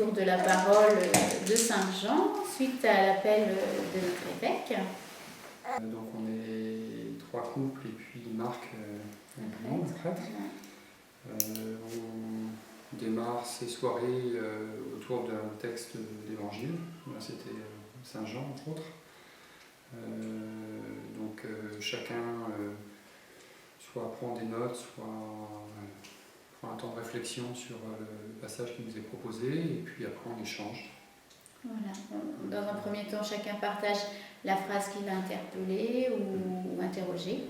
tour de la parole de Saint-Jean, suite à l'appel de notre évêque. Donc on est 3 couples et puis Marc, un prêtre. On démarre ces soirées autour d'un texte d'évangile. Là c'était Saint-Jean entre autres. Donc chacun soit prend des notes, soit prend un temps de réflexion sur le passage qui nous est proposé et puis après on échange. Voilà. Dans un premier temps, chacun partage la phrase qui l'a interpellé ou interrogé.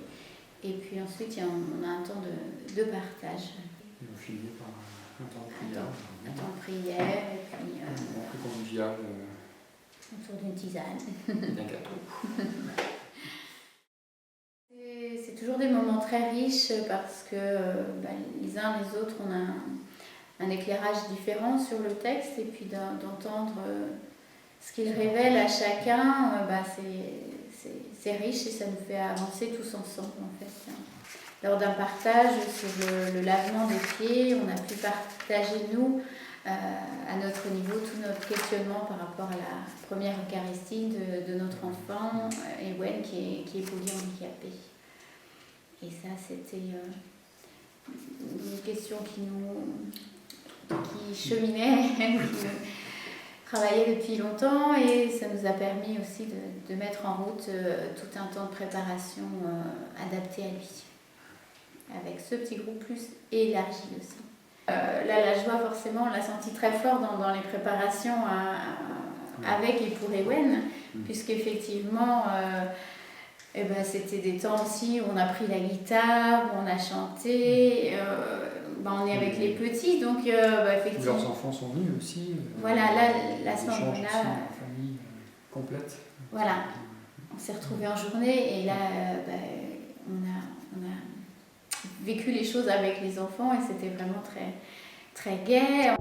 Et puis ensuite, on a un temps de partage. Et on finit par un temps de prière. Un temps de prière et puis un moment plus convivial. Autour d'une tisane. D'un gâteau. C'est toujours des moments très riches parce que les uns les autres, on a un éclairage différent sur le texte et puis d'entendre ce qu'il révèle à chacun, c'est riche et ça nous fait avancer tous ensemble en fait. Lors d'un partage sur le lavement des pieds, on a pu partager nous à notre niveau tout notre questionnement par rapport à la première Eucharistie de notre enfant, Ewen, qui est polyhandicapé. Et ça, c'était une question qui cheminait, qui nous travaillait depuis longtemps, et ça nous a permis aussi de mettre en route tout un temps de préparation adapté à lui, avec ce petit groupe plus élargi aussi. Là, la joie, forcément, on l'a senti très fort dans les préparations avec et pour Ewen, puisqu'effectivement, c'était des temps aussi où on a pris la guitare, où on a chanté, on est avec les petits, donc effectivement... Leurs enfants sont venus aussi. Voilà, là, à ce moment-là... La famille complète. Voilà, on s'est retrouvés en journée et là, on a vécu les choses avec les enfants et c'était vraiment très, très gai.